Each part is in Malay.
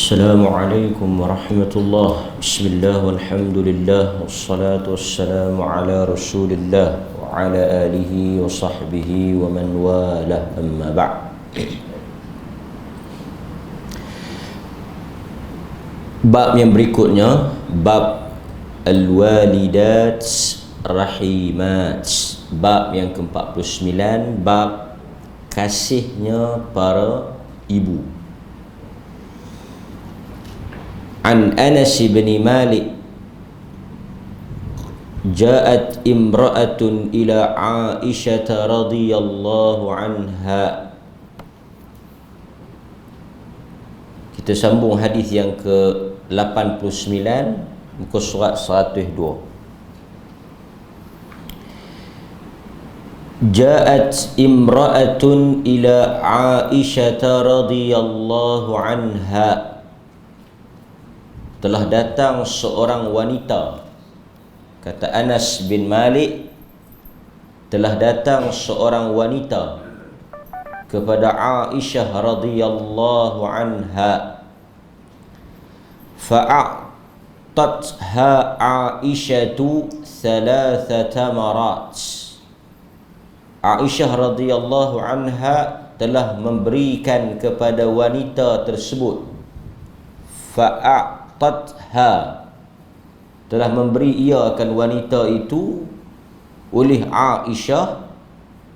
Assalamualaikum warahmatullahi. Bismillah walhamdulillah wassalatu wassalamu ala rasulillah wa ala alihi wa sahbihi wa man walah, amma ba'd. Bab yang berikutnya, bab al-walidat rahimat. Bab yang ke-49, bab kasihnya para ibu. An Anas bin Malik, ja'at imra'atun ila Aisyah radhiyallahu anha. Kita sambung hadis yang ke-89, muka surat 102. Ja'at imra'atun ila Aisyah radhiyallahu anha. Telah datang seorang wanita, kata Anas bin Malik, telah datang seorang wanita kepada Aisyah radhiyallahu anha. Fa'atatha Aisyatu thalathata marat. Aisyah radhiyallahu anha telah memberikan kepada wanita tersebut, telah memberi ia akan wanita itu oleh Aisyah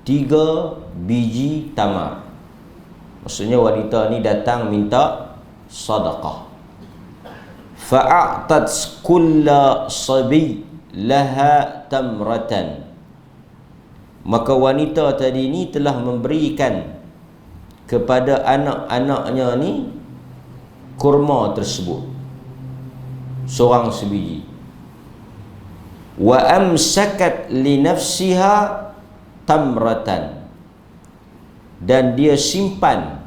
3 biji tamar. Maksudnya wanita ni datang minta sedekah. Fa'atat kulla sabi laha tamratan. Maka wanita tadi ni telah memberikan kepada anak-anaknya ni kurma tersebut, seorang sebiji. Wa amsakat li nafsiha tamratan, dan dia simpan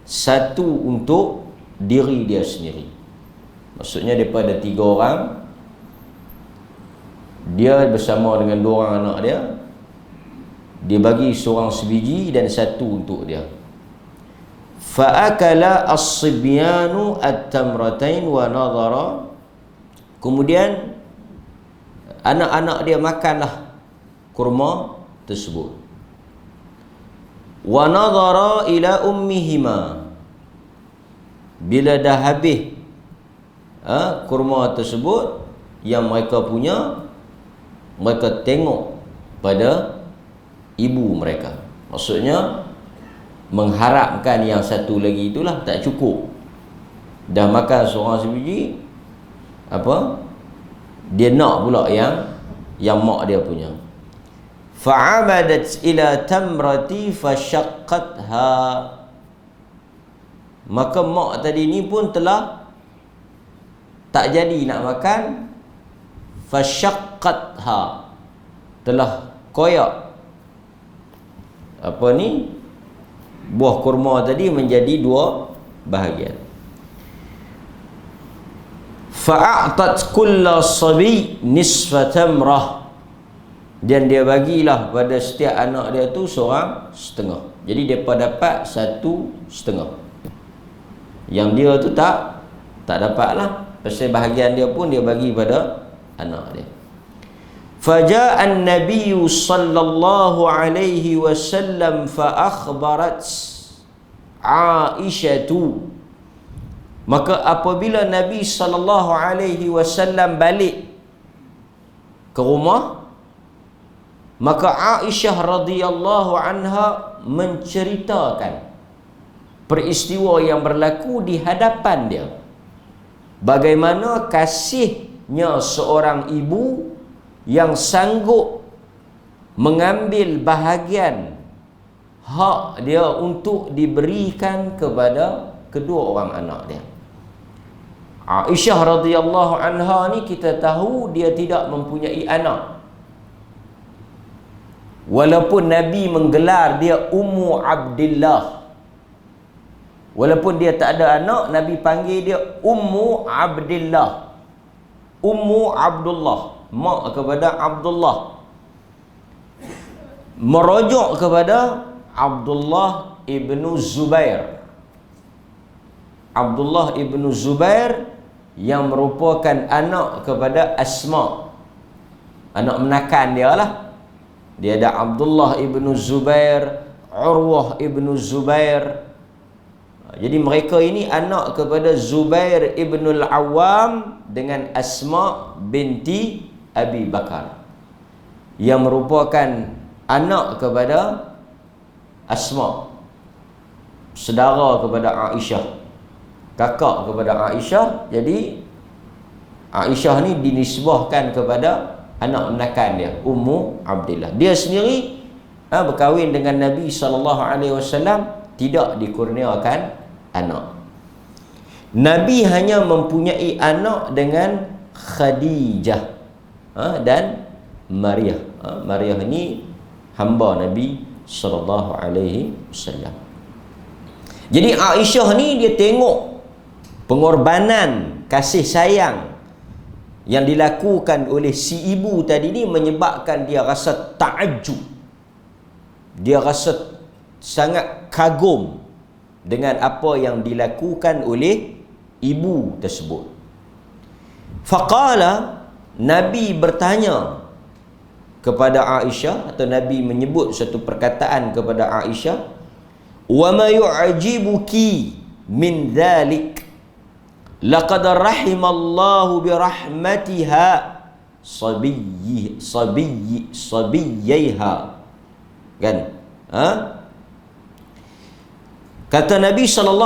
satu untuk diri dia sendiri. Maksudnya daripada 3 orang, dia bersama dengan 2 orang anak dia, dia bagi seorang sebiji dan satu untuk dia. Fa'akala as-sibyanu at-tamratain wa nadhara. Kemudian anak-anak dia makanlah kurma tersebut. Wa nadhara ila ummihima. Bila dah habis kurma tersebut yang mereka punya, mereka tengok pada ibu mereka. Maksudnya mengharapkan yang satu lagi itulah tak cukup. Dah makan seorang sebiji, dia nak pula yang mak dia punya. Fa'amadat ila tamrati fashaqqatha. Maka mak tadi ni pun telah tak jadi nak makan. Fashaqqatha, telah koyak buah kurma tadi menjadi 2 bahagian. Fa'atat kulla sabi nisfa tamrah. Dan dia bagilah pada setiap anak dia tu seorang setengah. Jadi depa dapat 1/2. Yang dia tu tak dapatlah. Pasal bahagian dia pun dia bagi pada anak dia. Faja'an Nabiyyu sallallahu alaihi wasallam fa akhbarat Aisyatu. Maka apabila Nabi sallallahu alaihi wasallam balik ke rumah, maka Aisyah radhiyallahu anha menceritakan peristiwa yang berlaku di hadapan dia. Bagaimana kasihnya seorang ibu yang sanggup mengambil bahagian hak dia untuk diberikan kepada kedua orang anak dia. Aisyah radhiyallahu anha ni kita tahu dia tidak mempunyai anak. Walaupun Nabi menggelar dia Ummu Abdillah, walaupun dia tak ada anak, Nabi panggil dia Ummu Abdillah, Ummu Abdullah, mak kepada Abdullah, merujuk kepada Abdullah ibnu Zubair. Abdullah ibnu Zubair yang merupakan anak kepada Asma, anak menakan dia lah. Dia ada Abdullah ibnu Zubair, Urwah ibnu Zubair. Jadi mereka ini anak kepada Zubair ibnu Al-Awwam dengan Asma binti Abi Bakar, yang merupakan anak kepada Asma, saudara kepada Aisyah, kakak kepada Aisyah. Jadi Aisyah ni dinisbahkan kepada anak menakan dia, Ummu Abdillah. Dia sendiri berkahwin dengan Nabi SAW, tidak dikurniakan anak. Nabi hanya mempunyai anak dengan Khadijah dan Maryah. Maryah ni hamba Nabi SAW. Jadi Aisyah ni dia tengok pengorbanan kasih sayang yang dilakukan oleh si ibu tadi ni, menyebabkan dia rasa ta'ajub. Dia rasa sangat kagum dengan apa yang dilakukan oleh ibu tersebut. Faqala, Nabi bertanya kepada Aisyah, atau Nabi menyebut satu perkataan kepada Aisyah, wa ma yu'jibuki min dhalik laqad rahimallahu bi rahmatiha sabiyyaiha. Kan? Kata Nabi SAW,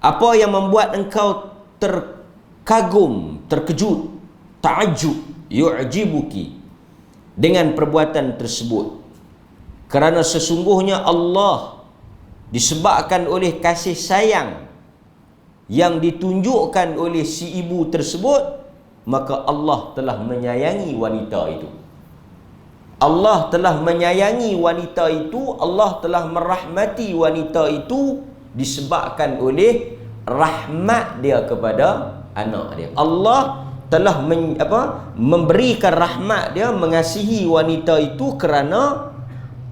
apa yang membuat engkau terkagum, terkejut, ta'ajub, yu'jibuki, dengan perbuatan tersebut? Kerana sesungguhnya Allah, disebabkan oleh kasih sayang yang ditunjukkan oleh si ibu tersebut, maka Allah telah menyayangi wanita itu. Allah telah menyayangi wanita itu, Allah telah merahmati wanita itu disebabkan oleh rahmat dia kepada anak dia. Allah telah memberikan rahmat dia, mengasihi wanita itu kerana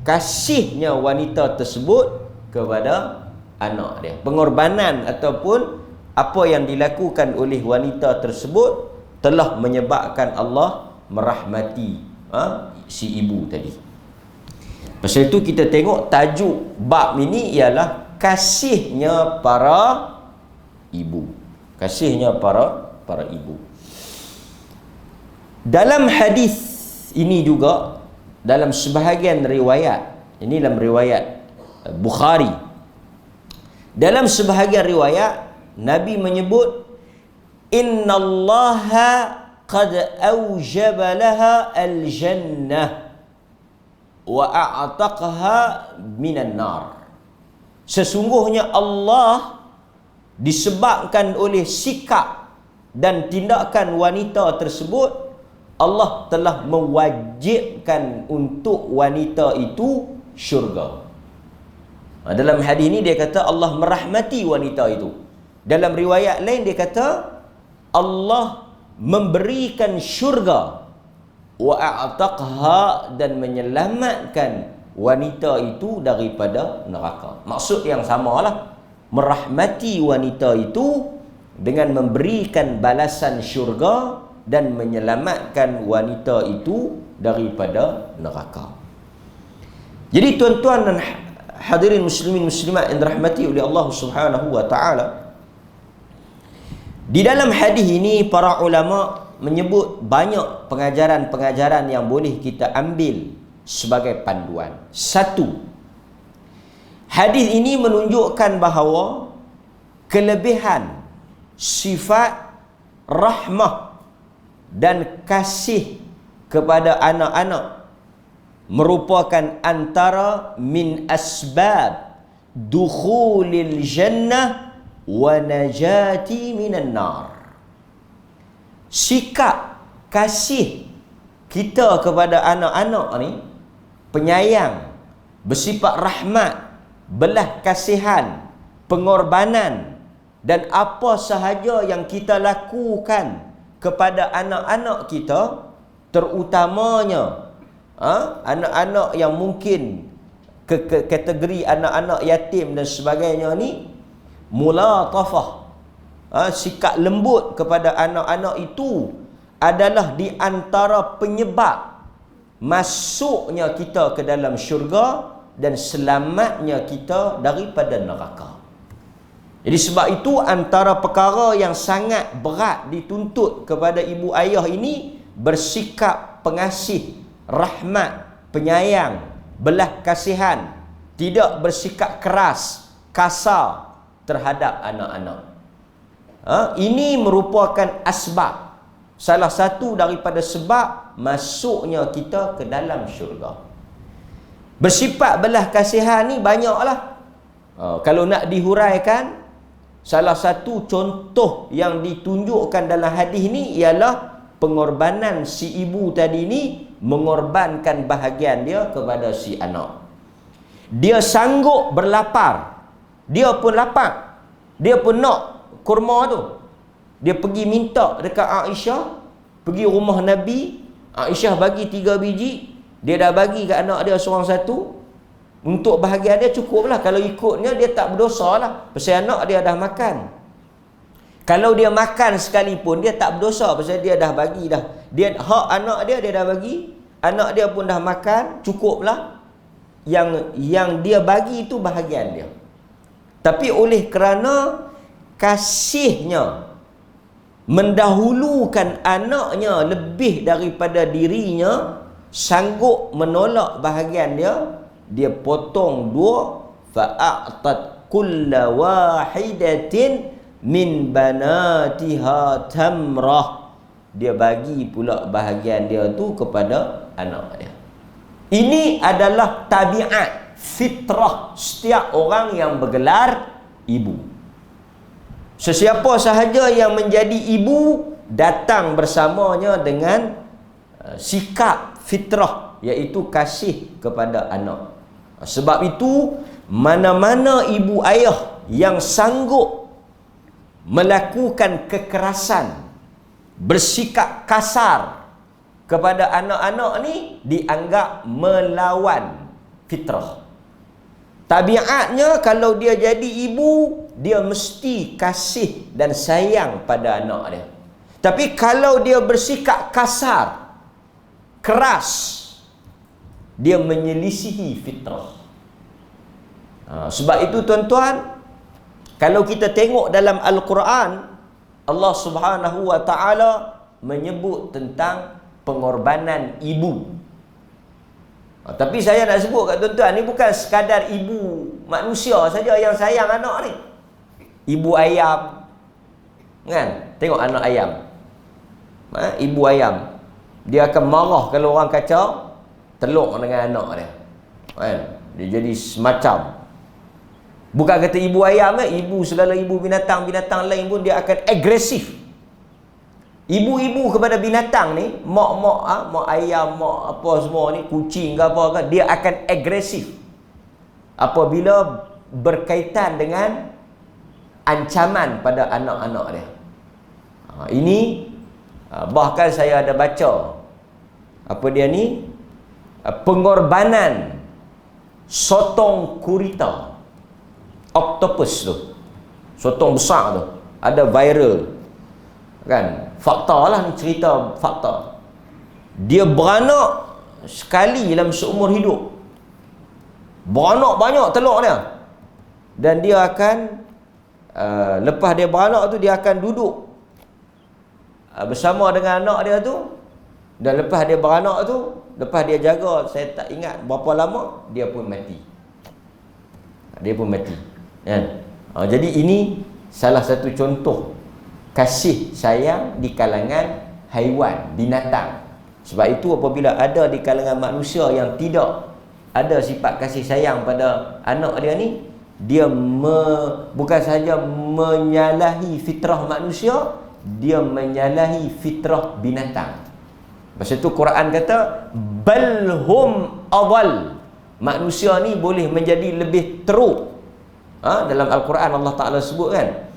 kasihnya wanita tersebut kepada anak dia. Pengorbanan ataupun apa yang dilakukan oleh wanita tersebut telah menyebabkan Allah merahmati si ibu tadi. Pasal itu kita tengok tajuk bab ini ialah kasihnya para ibu. Kasihnya para ibu. Dalam hadis ini juga, dalam sebahagian riwayat, ini dalam riwayat Bukhari, dalam sebahagian riwayat Nabi menyebut, innallaha qad awjaba laha al-jannah wa a'taqaha minan nar. Sesungguhnya Allah, disebabkan oleh sikap dan tindakan wanita tersebut, Allah telah mewajibkan untuk wanita itu syurga. Dalam hadis ini dia kata Allah merahmati wanita itu. Dalam riwayat lain dia kata Allah memberikan syurga, wa a'taqha, dan menyelamatkan wanita itu daripada neraka. Maksud yang samalah, merahmati wanita itu dengan memberikan balasan syurga dan menyelamatkan wanita itu daripada neraka. Jadi tuan-tuan dan hadirin muslimin muslimat yang dirahmati oleh Allah Subhanahu wa taala, di dalam hadis ini para ulama menyebut banyak pengajaran-pengajaran yang boleh kita ambil sebagai panduan. Satu, hadis ini menunjukkan bahawa kelebihan sifat rahmah dan kasih kepada anak-anak merupakan antara min asbab dukhulil jannah wa najati minan nar. Sikap kasih kita kepada anak-anak ni, penyayang, bersifat rahmat, belah kasihan, pengorbanan, dan apa sahaja yang kita lakukan kepada anak-anak kita, terutamanya anak-anak yang mungkin kategori anak-anak yatim dan sebagainya ni, mulatafah, sikap lembut kepada anak-anak itu adalah di antara penyebab masuknya kita ke dalam syurga dan selamatnya kita daripada neraka. Jadi sebab itu antara perkara yang sangat berat dituntut kepada ibu ayah ini bersikap pengasih, rahmat, penyayang, belah kasihan, tidak bersikap keras, kasar terhadap anak-anak. Ini merupakan asbab, salah satu daripada sebab masuknya kita ke dalam syurga. Bersifat belah kasihan ni banyaklah. Kalau nak dihuraikan, salah satu contoh yang ditunjukkan dalam hadis ni ialah pengorbanan si ibu tadi ni mengorbankan bahagian dia kepada si anak. Dia sanggup berlapar, dia pun lapar, dia pun nak kurma tu. Dia pergi minta dekat Aisyah, pergi rumah Nabi, Aisyah bagi 3 biji, dia dah bagi ke anak dia seorang satu. Untuk bahagian dia cukuplah. Kalau ikutnya dia tak berdosa lah, pasal anak dia dah makan. Kalau dia makan sekalipun dia tak berdosa, pasal dia dah bagi dah. Dia hak anak dia dah bagi, anak dia pun dah makan, cukuplah. Yang dia bagi itu bahagian dia. Tapi oleh kerana kasihnya mendahulukan anaknya lebih daripada dirinya, sanggup menolak bahagian dia, dia potong 2, fa'atat kulla wahidatin min banatiha tamrah. Dia bagi pula bahagian dia tu kepada anak dia. Ini adalah tabiat fitrah setiap orang yang bergelar ibu. Sesiapa sahaja yang menjadi ibu datang bersamanya dengan sikap fitrah, iaitu kasih kepada anak. Sebab itu mana-mana ibu ayah yang sanggup melakukan kekerasan, bersikap kasar kepada anak-anak ni, dianggap melawan fitrah. Tabiatnya kalau dia jadi ibu, dia mesti kasih dan sayang pada anak dia. Tapi kalau dia bersikap kasar, keras, dia menyelisihi fitrah. Sebab itu tuan-tuan, kalau kita tengok dalam Al-Quran, Allah Subhanahu wa ta'ala menyebut tentang pengorbanan ibu. Tapi saya nak sebut kat tuan-tuan, ni bukan sekadar ibu manusia saja yang sayang anak ni. Ibu ayam, kan? Tengok anak ayam, ibu ayam, dia akan marah kalau orang kacau telur dengan anak dia, kan? Dia jadi semacam, bukan kata ibu ayam, ibu segala ibu binatang-binatang lain pun dia akan agresif. Ibu-ibu kepada binatang ni, mak ayam, mak apa semua ni, kucing ke apa ke, dia akan agresif apabila berkaitan dengan ancaman pada anak-anak dia. Ini bahkan saya ada baca apa dia ni, pengorbanan sotong gurita, octopus tu, sotong besar tu, ada viral, kan? Fakta lah ni, cerita fakta. Dia beranak sekali dalam seumur hidup, beranak banyak telur dia, dan dia akan lepas dia beranak tu, dia akan duduk bersama dengan anak dia tu, dan lepas dia beranak tu, lepas dia jaga, saya tak ingat berapa lama, dia pun mati. Dia pun mati, kan? Jadi ini salah satu contoh kasih sayang di kalangan haiwan, binatang. Sebab itu apabila ada di kalangan manusia yang tidak ada sifat kasih sayang pada anak dia ni, dia bukan sahaja menyalahi fitrah manusia, dia menyalahi fitrah binatang. Pasal itu Quran kata balhum awal, manusia ni boleh menjadi lebih teruk. Dalam Al-Quran Allah Ta'ala sebut, kan,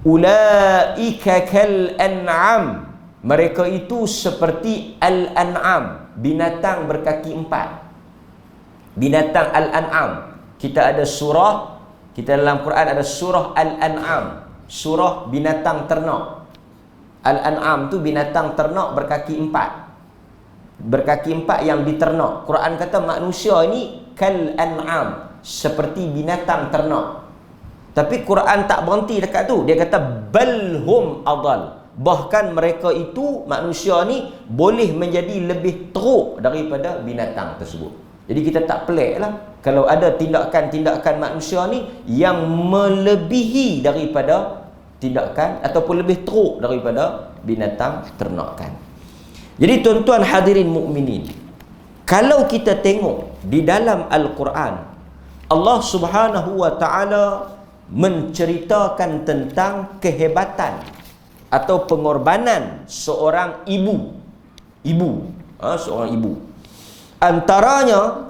ulaika kal an'am, mereka itu seperti al-an'am, binatang berkaki 4. Binatang al-an'am, kita ada surah Kita dalam Quran ada surah Al-An'am, surah binatang ternak. Al-An'am tu binatang ternak berkaki 4. Berkaki 4 yang diternak. Quran kata manusia ini kal an'am, seperti binatang ternak. Tapi Quran tak berhenti dekat tu. Dia kata balhum adal. Bahkan mereka itu, manusia ni boleh menjadi lebih teruk daripada binatang tersebut. Jadi kita tak pelik lah kalau ada tindakan-tindakan manusia ni yang melebihi daripada tindakan ataupun lebih teruk daripada binatang ternakan. Jadi tuan-tuan hadirin mukminin, kalau kita tengok di dalam Al-Quran, Allah Subhanahu wa taala menceritakan tentang kehebatan atau pengorbanan seorang ibu. Seorang ibu. Antaranya,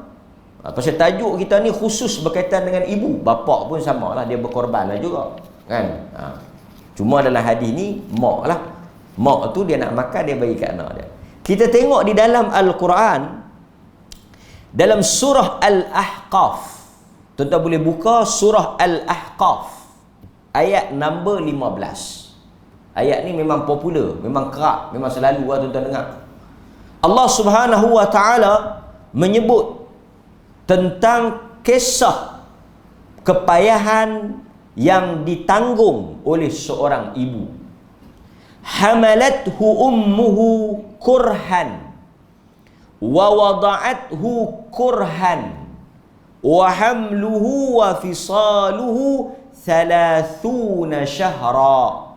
pasal tajuk kita ni khusus berkaitan dengan ibu. Bapa pun sama lah, dia berkorban lah juga, kan? Cuma dalam hadis ni mak lah. Mak tu dia nak makan, dia bagi kat anak dia. Kita tengok di dalam Al-Quran, dalam surah Al-Ahqaf. Tuan-tuan boleh buka surah Al-Ahqaf, ayat nombor 15. Ayat ni memang popular, memang kerap, memang selalu lah tuan-tuan dengar. Allah Subhanahu wa taala menyebut tentang kisah kepayahan yang ditanggung oleh seorang ibu. Hamalathu ummuhu kurhan wa wada'athu kurhan wa hamluhu wa fisaluhu 30 syahra.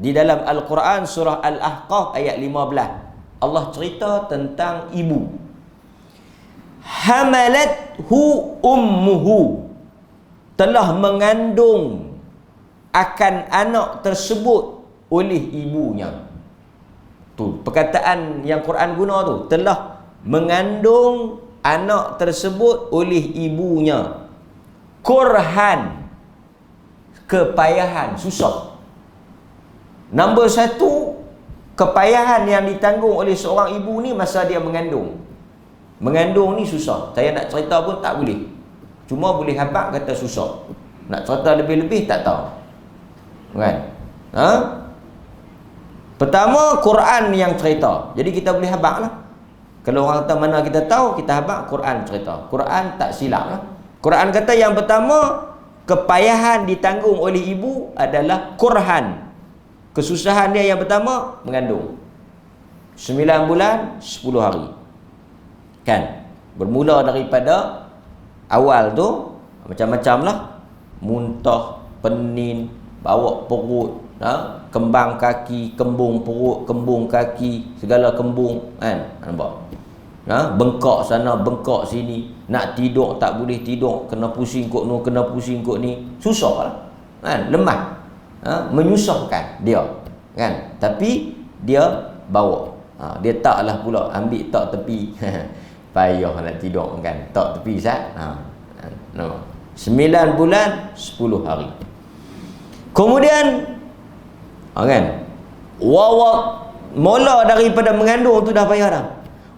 Di dalam Al-Quran surah Al-Ahqaf ayat 15, Allah cerita tentang ibu. Hamalathu ummuhu, telah mengandung akan anak tersebut oleh ibunya. Tu perkataan yang Quran guna tu, telah mengandung anak tersebut oleh ibunya. Kurhan, kepayahan, susah. Nombor 1, kepayahan yang ditanggung oleh seorang ibu ni masa dia mengandung. Mengandung ni susah. Saya nak cerita pun tak boleh. Cuma boleh habaq kata susah. Nak cerita lebih-lebih tak tahu. Kan? Pertama, Quran yang cerita. Jadi kita boleh habaq lah. Kalau orang kata mana kita tahu, kita habaq Quran cerita. Quran tak silap lah. Quran kata yang pertama, kepayahan ditanggung oleh ibu adalah kurhan. Kesusahan dia yang pertama, mengandung. 9 bulan, 10 hari. Kan? Bermula daripada awal tu, macam-macam lah. Muntah, penin, bawa perut, kembang kaki, kembung perut, kembung kaki, segala kembung, kan? Nampak? Bengkak sana, bengkak sini. Nak tidur tak boleh tidur, kena pusing kot ni, kena pusing kot ni. Susah lah. Kan? Lemah. Menyusahkan dia, kan? Tapi dia bawa. Dia taklah pula ambil tak tepi. Payah nak tidur, kan? Tak tepi sat. 9 bulan 10 hari. Kemudian kan, mula daripada mengandung tu dah payah dah.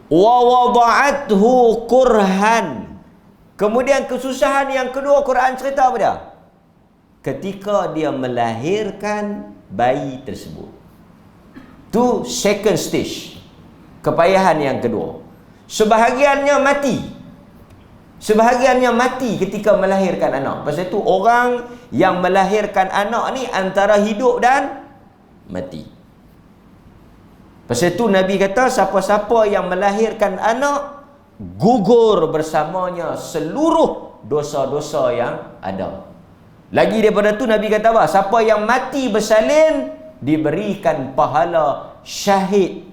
Wa wada'athu kurhan. Kemudian kesusahan yang kedua Quran cerita apa dia? Ketika dia melahirkan bayi tersebut. Tu second stage. Kepayahan yang kedua. Sebahagiannya mati. Sebahagiannya mati ketika melahirkan anak. Pasal itu orang yang melahirkan anak ni antara hidup dan mati. Pasal itu Nabi kata siapa-siapa yang melahirkan anak, gugur bersamanya seluruh dosa-dosa yang ada. Lagi daripada tu Nabi kata apa? Siapa yang mati bersalin diberikan pahala syahid.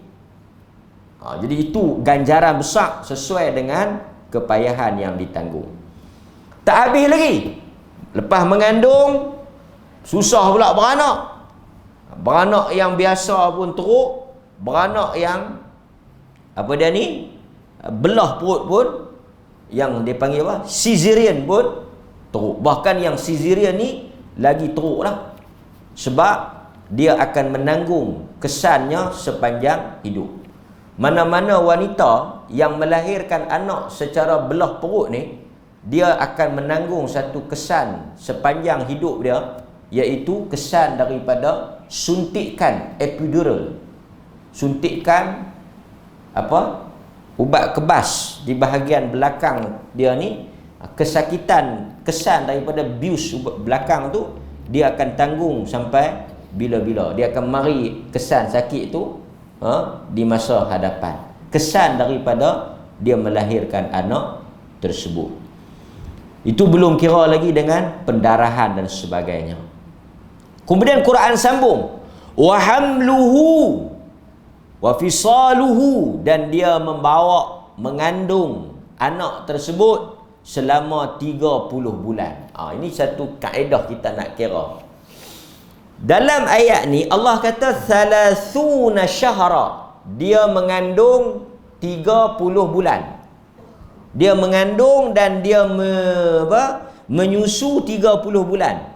Jadi itu ganjaran besar sesuai dengan kepayahan yang ditanggung. Tak habis lagi. Lepas mengandung, susah pula beranak. Beranak yang biasa pun teruk, beranak yang apa dia ni, belah perut pun, yang dia panggil apa, cesarean pun teruk. Bahkan yang cesarean ni lagi teruk lah. Sebab dia akan menanggung kesannya sepanjang hidup. Mana-mana wanita yang melahirkan anak secara belah perut ni, dia akan menanggung satu kesan sepanjang hidup dia, iaitu kesan daripada suntikan epidural. Suntikan ubat kebas di bahagian belakang dia ni, kesakitan, kesan daripada bius belakang tu dia akan tanggung sampai bila-bila. Dia akan mari kesan sakit tu di masa hadapan. Kesan daripada dia melahirkan anak tersebut. Itu belum kira lagi dengan pendarahan dan sebagainya. Kemudian Quran sambung, wa hamluhu wa fisaluhu, dan dia mengandung anak tersebut selama 30 bulan. Ini satu kaedah kita nak kira. Dalam ayat ni Allah kata thalathuna syahra, dia mengandung 30 bulan. Dia mengandung dan dia menyusu 30 bulan.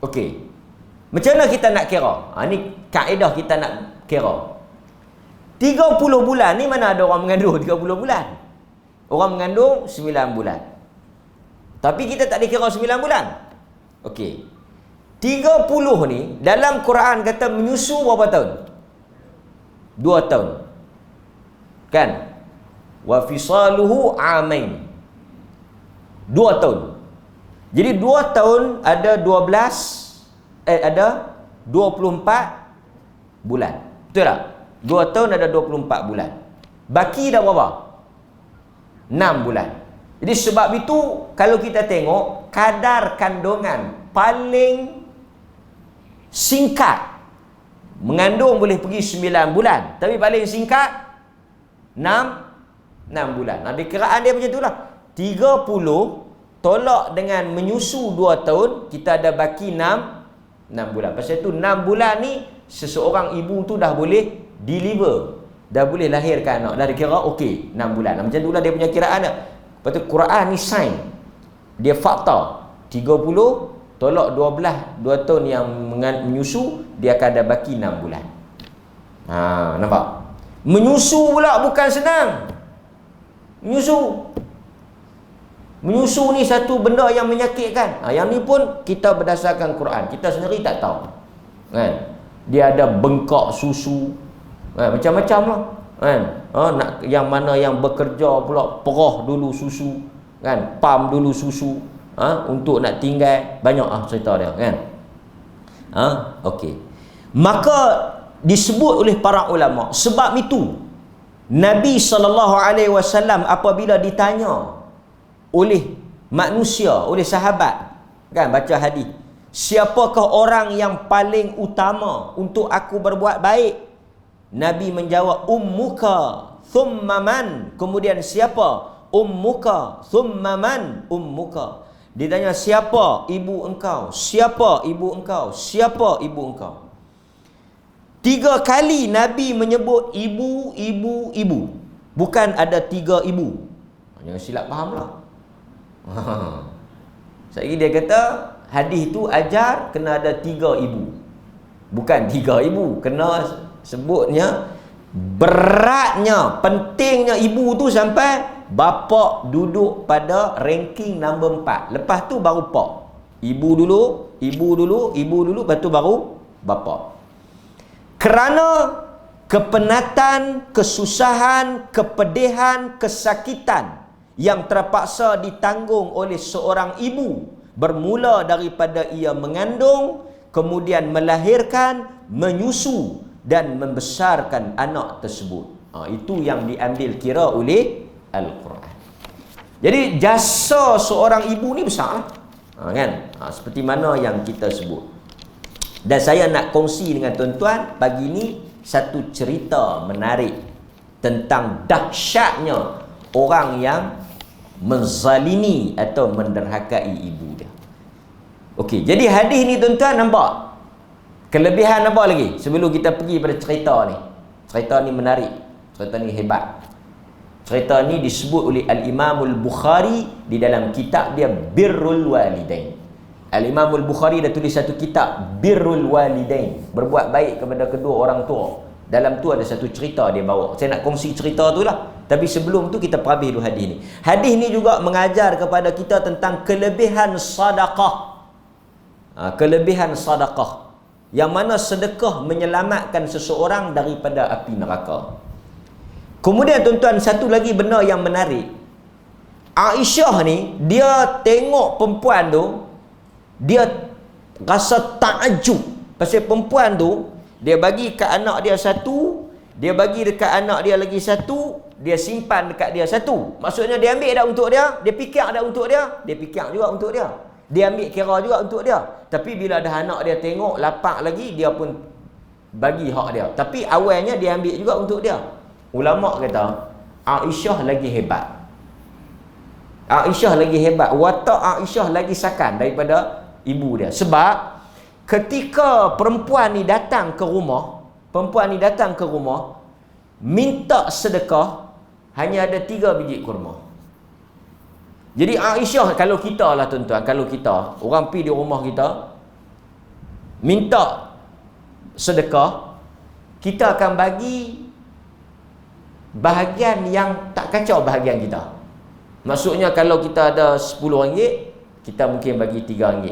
Okey. Macam mana kita nak kira? Ni kaedah kita nak kira. 30 bulan ni mana ada orang mengandung 30 bulan? Orang mengandung 9 bulan. Tapi kita tak dikira 9 bulan. Okey. 30 ni dalam Quran kata menyusu berapa tahun? 2 tahun. Kan? Wa fisaluhu amain. 2 tahun. Jadi 2 tahun ada 24 bulan. Betul tak? 2 tahun ada 24 bulan. Baki dah berapa? 6 bulan. Jadi sebab itu kalau kita tengok kadar kandungan paling singkat, mengandung boleh pergi 9 bulan, tapi paling singkat 6 bulan. Di kiraan dia macam itulah. 30 tolak dengan menyusu 2 tahun, kita ada baki 6 bulan. Pasal itu 6 bulan ni seseorang ibu tu dah boleh deliver, dah boleh lahirkan anak. Dah dikira okey 6 bulan. Macam itulah dia punya kiraan dia. Lepas tu Quran ni sign, dia fakta. 30 tolak 2 tahun yang menyusu, dia akan ada baki 6 bulan. Nampak? Menyusu pula bukan senang. Menyusu ni satu benda yang menyakitkan. Yang ni pun kita berdasarkan Quran, kita sendiri tak tahu. Kan? Dia ada bengkak susu. Macam-macam lah. Kan? Yang mana yang bekerja pula perah dulu susu. Kan? Pam dulu susu. Untuk nak tinggal. Banyak cerita dia. Kan? Okey. Maka disebut oleh para ulama, sebab itu Nabi SAW apabila ditanya oleh manusia, oleh sahabat, kan, baca hadis, siapakah orang yang paling utama untuk aku berbuat baik? Nabi menjawab, ummuka thumma man. Kemudian siapa? Ummuka thumma man ummuka. Ditanya siapa ibu engkau? Siapa ibu engkau? Siapa ibu engkau? 3 kali Nabi menyebut ibu, ibu, ibu. Bukan ada 3 ibu. Jangan silap fahamlah. Sekali dia kata hadis tu ajar kena ada 3 ibu. Bukan 3 ibu. Kena sebutnya beratnya, pentingnya ibu tu sampai bapa duduk pada ranking nombor 4. Lepas tu baru pak. Ibu dulu, ibu dulu, ibu dulu, lepas tu baru bapa. Kerana kepenatan, kesusahan, kepedihan, kesakitan yang terpaksa ditanggung oleh seorang ibu, bermula daripada ia mengandung, kemudian melahirkan, menyusu dan membesarkan anak tersebut. Itu yang diambil kira oleh Al-Quran. Jadi jasa seorang ibu ni besar lah. Kan? Seperti mana yang kita sebut. Dan saya nak kongsi dengan tuan-tuan pagi ni satu cerita menarik tentang dahsyatnya orang yang menzalimi atau menderhakai ibu dia. Okey, jadi hadis ni tuan-tuan nampak kelebihan apa lagi sebelum kita pergi pada cerita ni. Cerita ni menarik, cerita ni hebat. Cerita ni disebut oleh Al-Imam Al-Bukhari di dalam kitab dia Birrul Walidain. Al-Imam Al-Bukhari dah tulis satu kitab Birrul Walidain, berbuat baik kepada kedua orang tua. Dalam tu ada satu cerita dia bawa. Saya nak kongsi cerita tu lah. Tapi sebelum tu kita perhabis dulu hadis ni. Hadis ni juga mengajar kepada kita tentang kelebihan sedekah. Kelebihan sedekah. Yang mana sedekah menyelamatkan seseorang daripada api neraka. Kemudian tuan-tuan, satu lagi benda yang menarik. Aisyah ni, dia tengok perempuan tu, dia rasa takjub. Pasal perempuan tu, dia bagi ke anak dia satu, dia bagi dekat anak dia lagi satu, dia simpan dekat dia satu. Maksudnya dia ambil dah untuk dia, dia fikir dah untuk dia, dia fikir juga untuk dia. Dia ambil kira juga untuk dia. Tapi bila dah anak dia tengok lapak lagi, dia pun bagi hak dia. Tapi awalnya dia ambil juga untuk dia. Ulama kata, Aisyah lagi hebat. Aisyah lagi hebat. Watak Aisyah lagi sakan daripada ibu dia. Sebab ketika perempuan ni datang ke rumah, minta sedekah, hanya ada 3 biji kurma. Jadi Aisyah, kalau kita lah tuan-tuan, kalau kita, orang pergi di rumah kita, minta sedekah, kita akan bagi bahagian yang tak kacau bahagian kita. Maksudnya kalau kita ada RM10, kita mungkin bagi RM3,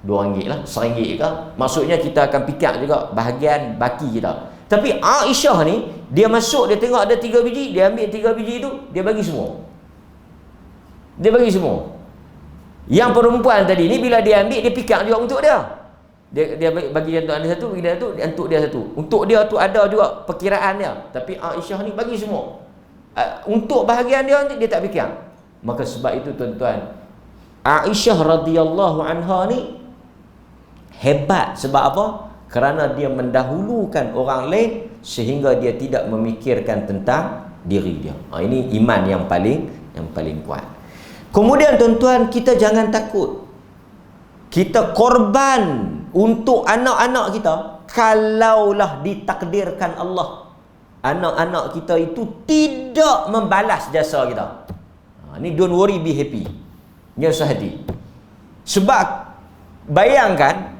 RM2 lah, RM1 ke. Maksudnya kita akan fikir juga bahagian baki kita. Tapi Aisyah ni, dia masuk, dia tengok ada 3 biji, dia ambil 3 biji tu, dia bagi semua. Dia bagi semua. Yang perempuan tadi ni, bila dia ambil, dia fikir juga untuk dia. Dia bagi dia untuk dia satu, bagi dia satu, untuk dia satu. Untuk dia tu ada juga perkiraan dia. Tapi Aisyah ni bagi semua. Untuk bahagian dia, dia tak fikir. Maka sebab itu tuan-tuan, Aisyah radhiyallahu anha ni hebat. Sebab apa? Kerana dia mendahulukan orang lain sehingga dia tidak memikirkan tentang diri dia. Ini iman yang paling kuat. Kemudian tuan-tuan, kita jangan takut. Kita korban untuk anak-anak kita kalaulah ditakdirkan Allah, anak-anak kita itu tidak membalas jasa kita. Ni don't worry, be happy. Jangan susah hati. Sebab bayangkan,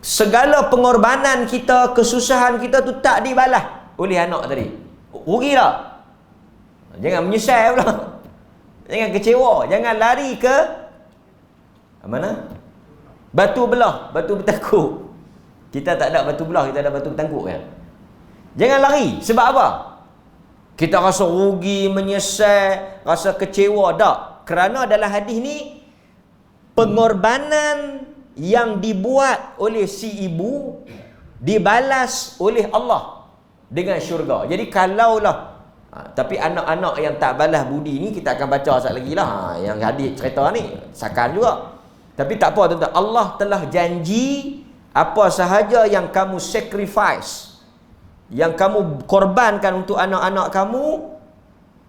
segala pengorbanan kita, kesusahan kita tu tak dibalas oleh anak tadi. Rugi tak? Jangan menyesal pula. Jangan kecewa. Jangan lari ke mana? Batu belah, batu bertangkuk. Kita tak ada batu belah, kita ada batu bertangkuk kan? Jangan lari. Sebab apa? Kita rasa rugi, menyesal, rasa kecewa. Tak. Kerana dalam hadis ni, pengorbanan yang dibuat oleh si ibu dibalas oleh Allah dengan syurga. Jadi kalaulah tapi anak-anak yang tak balas budi ni, kita akan baca sekali lagi lah yang hadis cerita ni, sakan juga. Tapi tak apa tuan-tuan, Allah telah janji apa sahaja yang kamu sacrifice, yang kamu korbankan untuk anak-anak kamu,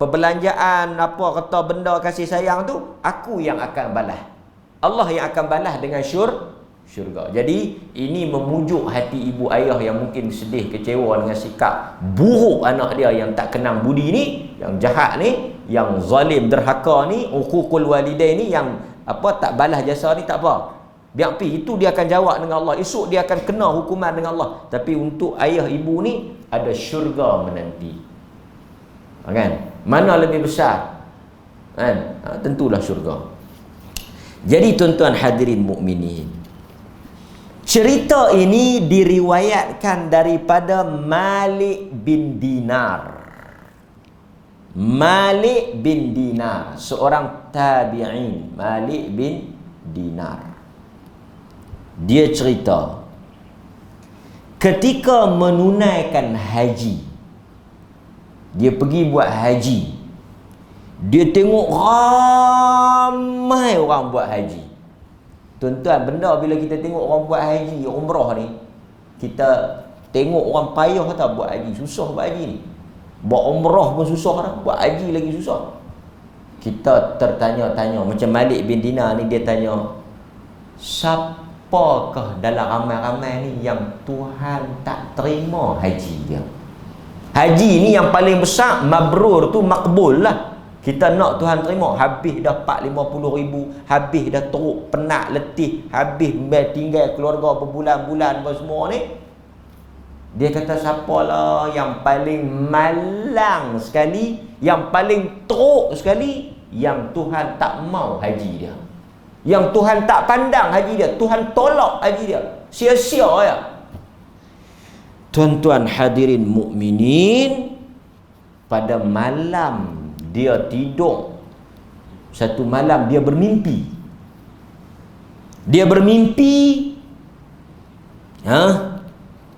perbelanjaan, apa kata benda kasih sayang tu, aku yang akan balas. Allah yang akan balas dengan syurga. Jadi ini memujuk hati ibu ayah yang mungkin sedih, kecewa dengan sikap buruk anak dia yang tak kenang budi ni, yang jahat ni, yang zalim, derhaka ni, uququl walidain ni, yang apa tak balas jasa ni. Tak apa, biar pergi, itu dia akan jawab dengan Allah. Esok dia akan kena hukuman dengan Allah. Tapi untuk ayah ibu ni ada syurga menanti. Kan? Mana lebih besar? Kan? Tentulah syurga. Jadi tuan-tuan hadirin mukminin, cerita ini diriwayatkan daripada Malik bin Dinar. Malik bin Dinar, seorang tabi'in. Malik bin Dinar, dia cerita ketika menunaikan haji, dia pergi buat haji, dia tengok ramai orang buat haji. Tuan-tuan, benda bila kita tengok orang buat haji, umrah ni, kita tengok orang payah tak buat haji, susah buat haji ni. Buat umrah pun susah dah, buat haji lagi susah. Kita tertanya-tanya, macam Malik bin Dinar ni, dia tanya, siapakah dalam ramai-ramai ni yang Tuhan tak terima haji dia? Haji ni yang paling besar, mabrur tu, makbul lah. Kita nak Tuhan terima, habis dah 40-50 ribu, habis dah teruk, penat, letih, habis tinggal keluarga berbulan-bulan apa semua ni. Dia kata, siapalah yang paling malang sekali, yang paling teruk sekali, yang Tuhan tak mau haji dia, yang Tuhan tak pandang haji dia, Tuhan tolak haji dia, sia-sia ya. Tuan-tuan hadirin mukminin, pada malam dia tidur, satu malam dia bermimpi. Dia bermimpi,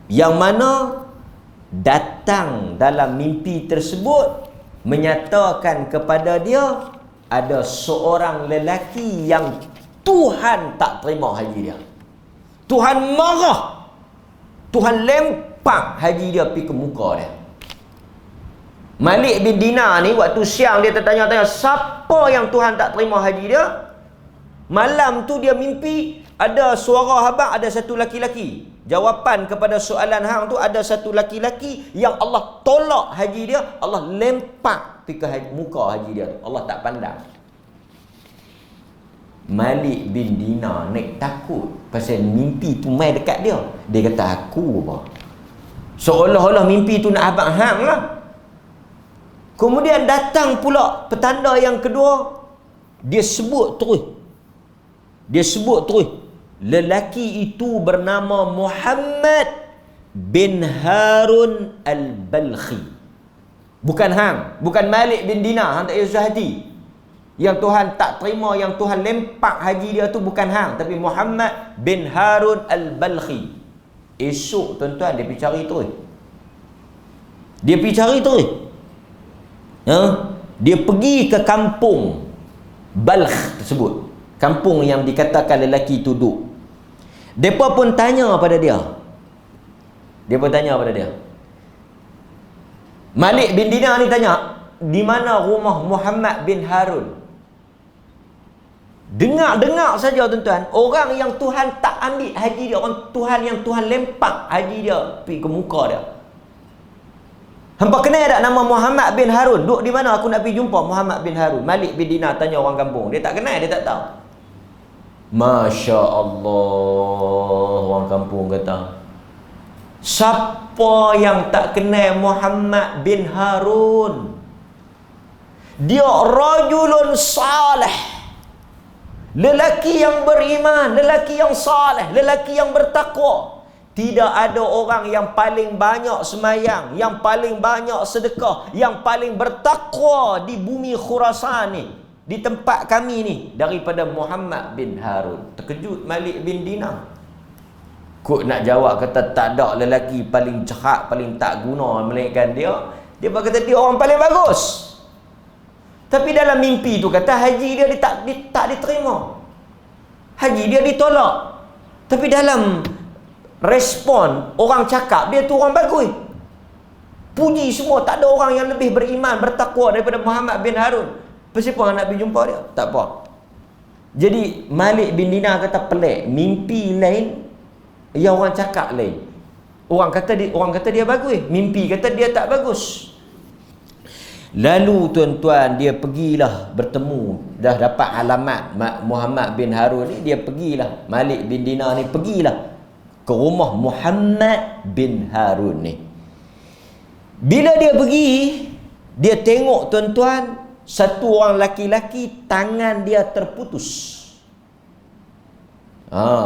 yang mana datang dalam mimpi tersebut menyatakan kepada dia ada seorang lelaki yang Tuhan tak terima haji dia. Tuhan marah, Tuhan lempak haji dia pergi ke muka dia. Malik bin Dinar ni waktu siang dia tertanya-tanya, siapa yang Tuhan tak terima haji dia? Malam tu dia mimpi ada suara habang, ada satu laki-laki. Jawapan kepada soalan hang tu, ada satu laki-laki yang Allah tolak haji dia, Allah lempak pergi ke muka haji dia tu. Allah tak pandang. Malik bin Dinar naik takut pasal mimpi tu mai dekat dia. Dia kata, aku apa? Seolah-olah mimpi tu nak abang hang lah. Kemudian datang pula petanda yang kedua. Dia sebut terus, lelaki itu bernama Muhammad bin Harun al-Balkhi. Bukan hang, bukan Malik bin Dinar, hang tak payah hati. Yang Tuhan tak terima, yang Tuhan lempak haji dia tu bukan hang, tapi Muhammad bin Harun al-Balkhi. Esok tuan-tuan dia pergi cari terus. Dia pergi ke kampung Balkh tersebut, kampung yang dikatakan lelaki itu duduk. Mereka pun tanya pada dia. Malik bin Dinar ni tanya, di mana rumah Muhammad bin Harun? Dengar saja tuan-tuan, orang yang Tuhan tak ambil haji dia, orang Tuhan yang Tuhan lempak haji dia pergi ke muka dia. Hampa kenal tak nama Muhammad bin Harun? Duduk di mana aku nak pergi jumpa Muhammad bin Harun? Malik bin Dinar tanya orang kampung. Dia tak kenal, dia tak tahu. Masya Allah, orang kampung kata, siapa yang tak kenal Muhammad bin Harun? Dia rajulun salih, lelaki yang beriman, lelaki yang salih, lelaki yang bertakwa. Tidak ada orang yang paling banyak semayang, yang paling banyak sedekah, yang paling bertakwa di bumi Khurasan ni, di tempat kami ni, daripada Muhammad bin Harun. Terkejut Malik bin Dinar. Kok nak jawab kata tak ada lelaki paling jahat, paling tak guna melainkan dia. Dia berkata dia orang paling bagus. Tapi dalam mimpi tu kata haji dia tak diterima. Haji dia ditolak. Tapi dalam respon orang cakap dia tu orang bagus. Puji semua, tak ada orang yang lebih beriman, bertakwa daripada Muhammad bin Harun. Siapa nak pergi jumpa dia? Tak apa. Jadi Malik bin Dinar kata pelik, mimpi lain, yang orang cakap lain. Orang kata dia bagus, mimpi kata dia tak bagus. Lalu tuan-tuan, dia pergilah bertemu, dah dapat alamat Muhammad bin Harun ni, dia pergilah, Malik bin Dinar ni pergilah ke rumah Muhammad bin Harun ni. Bila dia pergi, dia tengok tuan-tuan, satu orang laki-laki tangan dia terputus.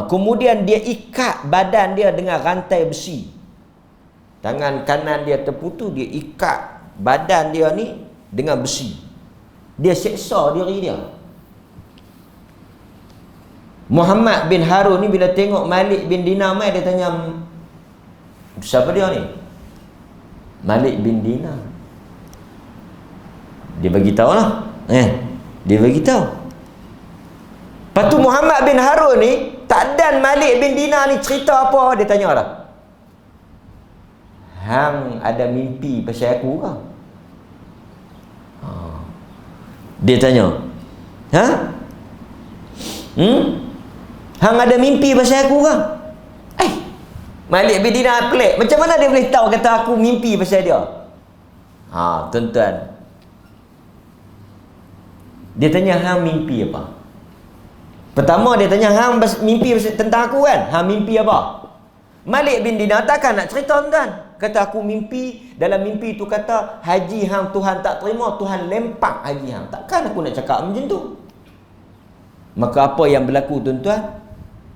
Kemudian dia ikat badan dia dengan rantai besi. Tangan kanan dia terputus, dia ikat badan dia ni dengan besi. Dia seksa diri dia. Muhammad bin Harun ni bila tengok Malik bin Dinar mai, dia tanya, siapa dia ni? Malik bin Dinar. Dia bagi tahu lah. Dia bagi tahu. Lepas tu Muhammad bin Harun ni, tak dan Malik bin Dinar ni cerita apa, dia tanya lah, hang ada mimpi pasal aku ke? Dia tanya, hang ada mimpi pasal aku ke? Malik bin Dinar pelik. Macam mana dia boleh tahu kata aku mimpi pasal dia? Tuan-tuan, dia tanya hang mimpi apa? Pertama dia tanya hang mimpi tentang aku kan? Hang mimpi apa? Malik bin Dinar takkan nak cerita tuan. Kata aku mimpi, dalam mimpi tu kata haji hang Tuhan tak terima, Tuhan lempak haji hang. Takkan aku nak cakap macam tu. Maka apa yang berlaku tuan-tuan?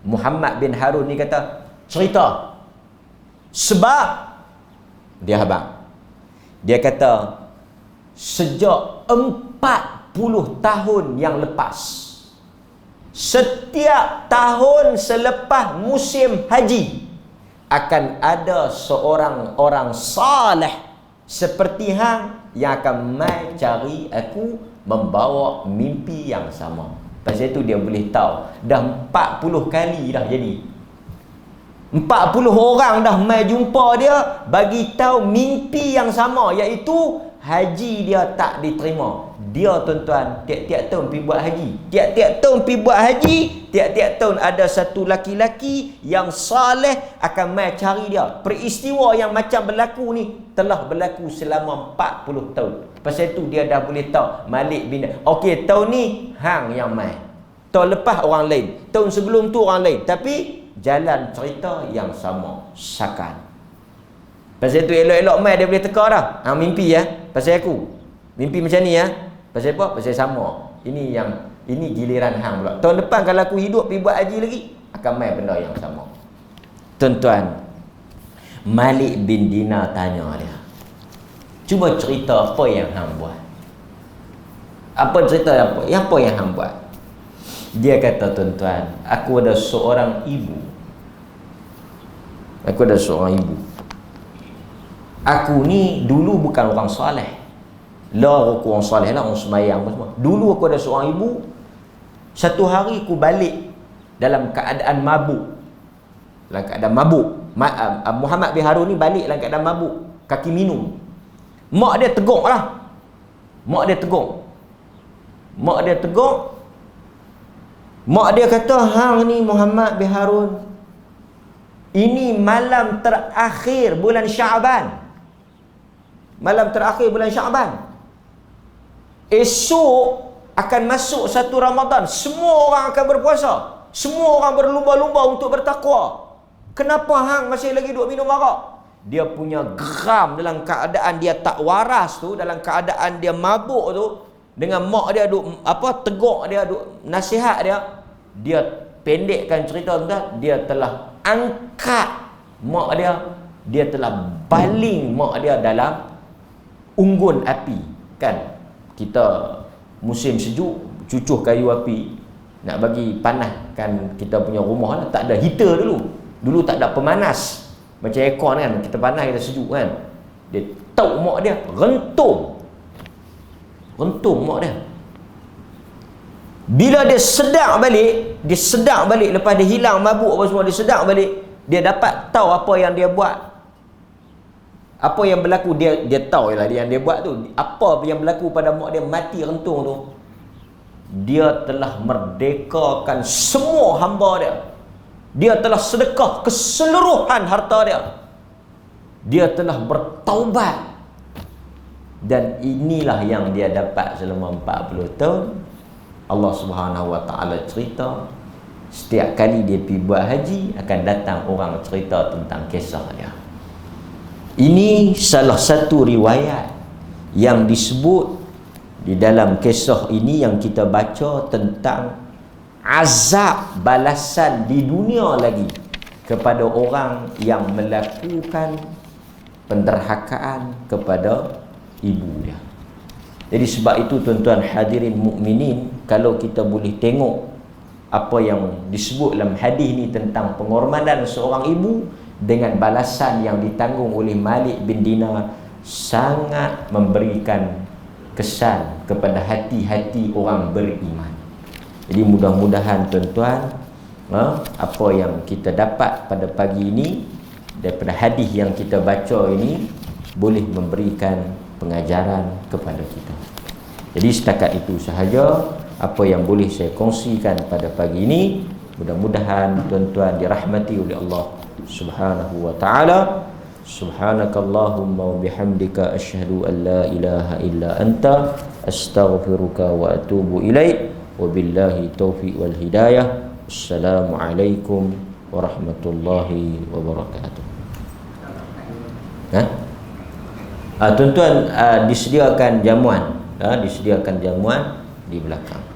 Muhammad bin Harun ni kata, cerita. Sebab dia habang. Dia kata sejak 40 tahun yang lepas, setiap tahun selepas musim haji akan ada seorang orang saleh seperti hang yang akan mai cari aku membawa mimpi yang sama. Pasal itu dia boleh tahu dah 40 kali dah jadi. 40 orang dah mai jumpa dia bagi tahu mimpi yang sama, iaitu haji dia tak diterima. Dia tuan-tuan tiap-tiap tahun pergi buat haji. Tiap-tiap tahun pergi buat haji, tiap-tiap tahun ada satu laki-laki yang saleh akan mai cari dia. Peristiwa yang macam berlaku ni telah berlaku selama 40 tahun. Pasal itu dia dah boleh tahu Malik bin, okey, tahun ni hang yang mai. Tahun lepas orang lain. Tahun sebelum tu orang lain. Tapi jalan cerita yang sama, sakan. Pasal itu elok-elok mai dia boleh teka dah. Hang mimpi ya, pasal aku. Mimpi macam ni ya. Pasal apa? Pasal sama. Ini giliran hang pula. Tahun depan kalau aku hidup pergi buat haji lagi, akan mai benda yang sama. Tuan-tuan, Malik bin Dinar tanya dia, cuba cerita apa yang hang buat. Apa cerita apa? Apa yang hang buat? Dia kata, tuan-tuan, aku ada seorang ibu. Aku ada seorang ibu. Aku ni dulu bukan orang soleh. Lah aku orang soleh lah, orang semayang semua. Dulu aku ada seorang ibu. Satu hari aku balik dalam keadaan mabuk. Dalam keadaan mabuk. Muhammad bin Harun ni balik dalam keadaan mabuk. Kaki minum. Mak dia tegur lah. Mak dia tegur. Mak dia kata, hang ni Muhammad bin Harun, ini malam terakhir bulan Syaban. Malam terakhir bulan Syaban. Esok akan masuk satu Ramadan. Semua orang akan berpuasa. Semua orang berlumba-lumba untuk bertakwa. Kenapa hang masih lagi duk minum arak? Dia punya geram dalam keadaan dia tak waras tu, dalam keadaan dia mabuk tu, dengan mak dia duk tegur dia, duk nasihat dia. Dia pendekkan cerita tuan, dia telah angkat mak dia telah baling mak dia dalam unggun api. Kan kita musim sejuk cucuh kayu api nak bagi panaskan kita punya rumah lah. Tak ada heater dulu tak ada pemanas macam aircon kan, kita panas kita sejuk kan. Dia tahu mak dia rentung mak dia. Bila dia sedar balik lepas dia hilang mabuk apa semua, dia sedar balik, dia dapat tahu apa yang dia buat, apa yang berlaku. Dia tahu lah yang dia buat tu, apa yang berlaku pada mak dia mati rentung tu. Dia telah merdekakan semua hamba dia. Dia telah sedekah keseluruhan harta dia. Dia telah bertaubat. Dan inilah yang dia dapat selama 40 tahun. Allah Subhanahu Wa Taala cerita, setiap kali dia pergi buat haji akan datang orang cerita tentang kisah dia. Ini salah satu riwayat yang disebut di dalam kisah ini yang kita baca tentang azab balasan di dunia lagi kepada orang yang melakukan penderhakaan kepada ibu dia. Jadi sebab itu tuan-tuan hadirin mukminin, kalau kita boleh tengok apa yang disebut dalam hadis ni tentang pengorbanan seorang ibu dengan balasan yang ditanggung oleh Malik bin Dinar, sangat memberikan kesan kepada hati-hati orang beriman. Jadi mudah-mudahan tuan-tuan, apa yang kita dapat pada pagi ini daripada hadis yang kita baca ini boleh memberikan pengajaran kepada kita. Jadi setakat itu sahaja apa yang boleh saya kongsikan pada pagi ini. Mudah-mudahan tuan-tuan dirahmati oleh Allah Subhanahu wa taala. Subhanakallahumma wa bihamdika asyhadu an la ilaha illa anta astaghfiruka wa atubu ilaik. Wabillahi taufiq wal hidayah. Assalamualaikum warahmatullahi wabarakatuh. Tuan-tuan, disediakan jamuan, disediakan jamuan di belakang.